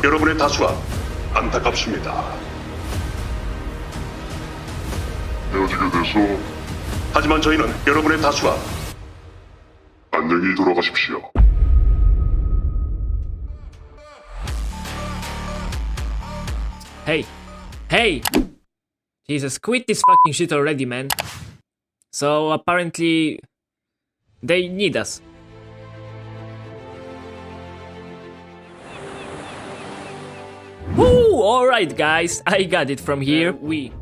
여러분의 다수가 안타깝습니다. 헤어지게 돼서. 하지만 저희는 여러분의 다수가 안녕히 돌아가십시오. Hey! Jesus, quit this fucking shit already, man. So apparently they need us. Woo! Alright guys, I got it from here. We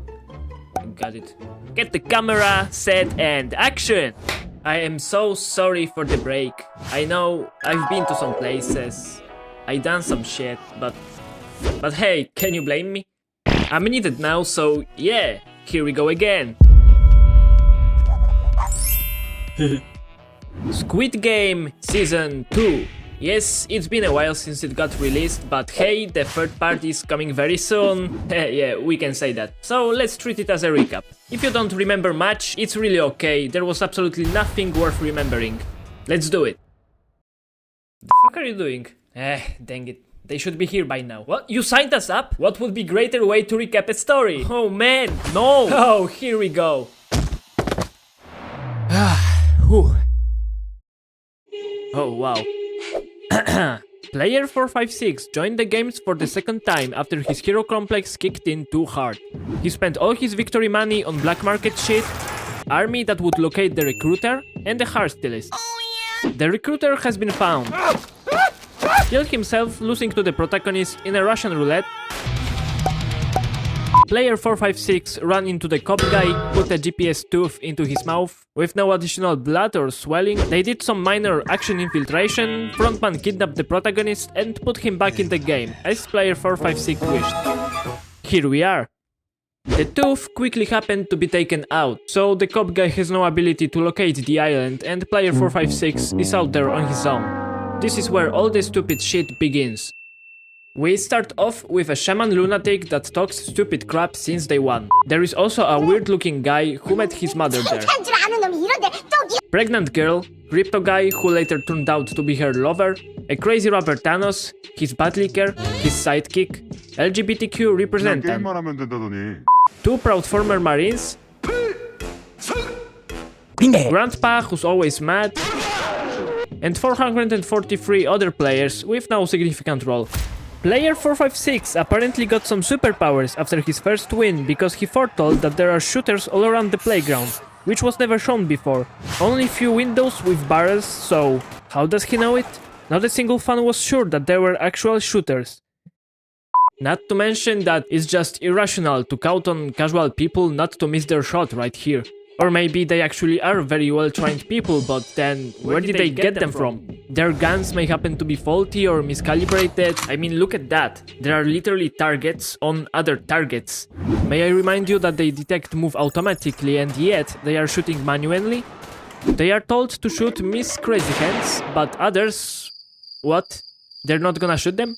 got it. Get the camera, set, and action! I am so sorry for the break. I know I've been to some places, I done some shit, but hey, can you blame me? I'm needed now, so yeah, here we go again. Squid Game Season 2. Yes, it's been a while since it got released, but hey, the third part is coming very soon. Yeah, we can say that. So let's treat it as a recap. If you don't remember much, it's really okay, there was absolutely nothing worth remembering. Let's do it. The fuck are you doing? Dang it. They should be here by now. What? You signed us up? What would be greater way to recap a story? Oh man, no! Oh, here we go. Oh wow. Player 456 joined the games for the second time after his hero complex kicked in too hard. He spent all his victory money on black market shit, army that would locate the recruiter, and the heart stylist. The recruiter has been found. Killed himself, losing to the protagonist in a Russian roulette. Player 456 ran into the cop guy, put a GPS tooth into his mouth. With no additional blood or swelling, they did some minor action infiltration, frontman kidnapped the protagonist and put him back in the game, as player 456 wished. Here we are. The tooth quickly happened to be taken out, so the cop guy has no ability to locate the island and player 456 is out there on his own. This is where all the stupid shit begins. We start off with a shaman lunatic that talks stupid crap since day one. There is also a weird looking guy who met his mother there. Pregnant girl, crypto guy who later turned out to be her lover, a crazy rapper Thanos, his buttlicker, his sidekick, LGBTQ representative, two proud former marines, grandpa who's always mad, and 443 other players with no significant role. Player 456 apparently got some superpowers after his first win because he foretold that there are shooters all around the playground, which was never shown before. Only few windows with barrels, so how does he know it? Not a single fan was sure that there were actual shooters. Not to mention that it's just irrational to count on casual people not to miss their shot right here. Or maybe they actually are very well-trained people, but then where did they get them from? Their guns may happen to be faulty or miscalibrated. I mean, look at that. There are literally targets on other targets. May I remind you that they detect move automatically and yet they are shooting manually? They are told to shoot Miss Crazy Hands, but others... What? They're not gonna shoot them?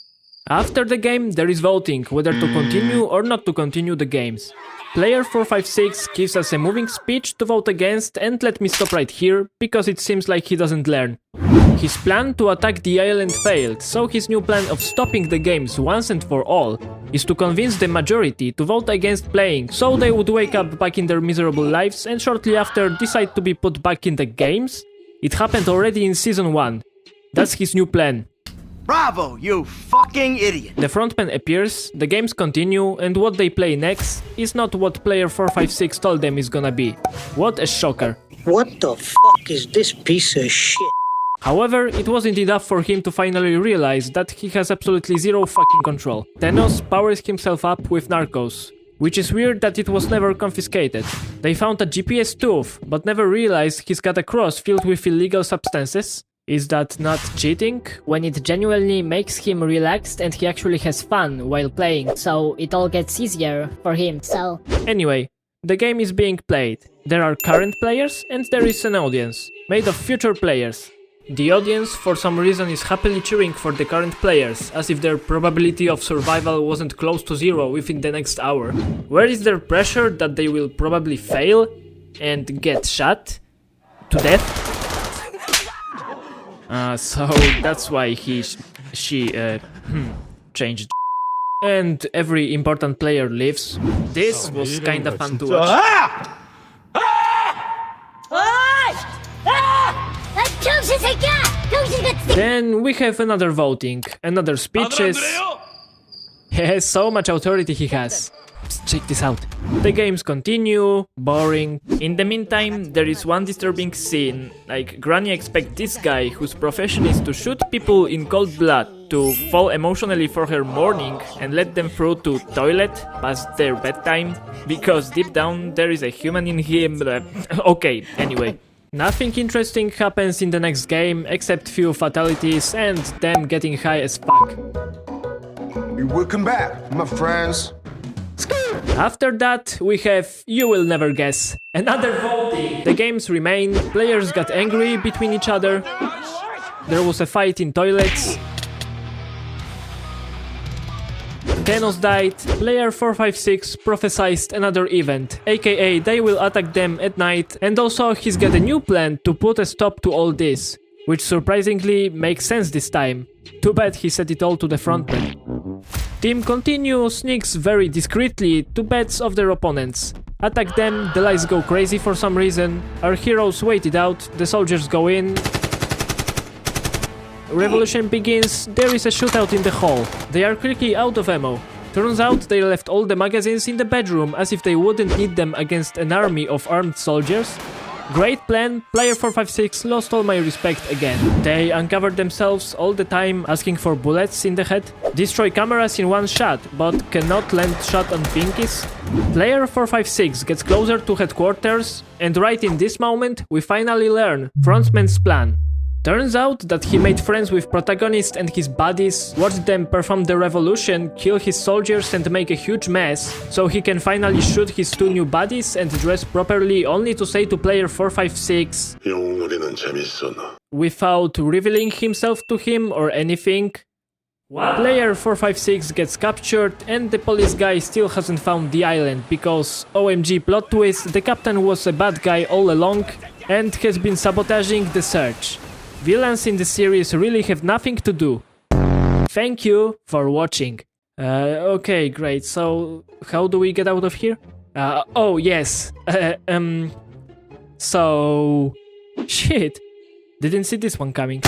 After the game, there is voting whether to continue or not to continue the games. Player 456 gives us a moving speech to vote against, and let me stop right here, because it seems like he doesn't learn. His plan to attack the island failed, so his new plan of stopping the games once and for all is to convince the majority to vote against playing, so they would wake up back in their miserable lives and shortly after decide to be put back in the games? It happened already in Season 1. That's his new plan. Bravo, you fucking idiot! The frontman appears, the games continue, and what they play next is not what player 456 told them is gonna be. What a shocker. What the fuck is this piece of shit? However, it wasn't enough for him to finally realize that he has absolutely zero fucking control. Thanos powers himself up with narcos, which is weird that it was never confiscated. They found a GPS tooth, but never realized he's got a cross filled with illegal substances. Is that not cheating? When it genuinely makes him relaxed and he actually has fun while playing, so it all gets easier for him, so... Anyway, the game is being played. There are current players and there is an audience, made of future players. The audience, for some reason, is happily cheering for the current players, as if their probability of survival wasn't close to zero within the next hour. Where is their pressure that they will probably fail and get shot to death? So that's why she changed. And every important player leaves. This was kinda fun to watch. Then we have another voting, another speeches. He has so much authority he has. Psst, check this out. The games continue, boring. In the meantime, there is one disturbing scene. Like, Granny expects this guy, whose profession is to shoot people in cold blood, to fall emotionally for her mourning and let them through to toilet past their bedtime, because deep down there is a human in him. Okay, anyway. Nothing interesting happens in the next game except few fatalities and them getting high as fuck. You will come back, my friends. After that, we have, you will never guess, another voting. The games remain, players got angry between each other, there was a fight in toilets, Thanos died, player 456 prophesized another event, aka they will attack them at night, and also he's got a new plan to put a stop to all this, which surprisingly makes sense this time. Too bad he set it all to the frontman. Team continue sneaks very discreetly to beds of their opponents. Attack them, the lights go crazy for some reason, our heroes wait it out, the soldiers go in. Revolution begins, there is a shootout in the hall. They are quickly out of ammo. Turns out they left all the magazines in the bedroom as if they wouldn't need them against an army of armed soldiers. Great plan, player 456 lost all my respect again. They uncovered themselves all the time asking for bullets in the head, destroy cameras in one shot, but cannot land shot on pinkies. Player 456 gets closer to headquarters, and right in this moment we finally learn frontman's plan. Turns out that he made friends with protagonist and his buddies, watched them perform the revolution, kill his soldiers and make a huge mess, so he can finally shoot his two new buddies and dress properly only to say to player 456 without revealing himself to him or anything. What? Player 456 gets captured and the police guy still hasn't found the island because, OMG plot twist, the captain was a bad guy all along and has been sabotaging the search. Villains in the series really have nothing to do. Thank you for watching. Okay, great. So, how do we get out of here? Oh, yes. So... Shit. Didn't see this one coming.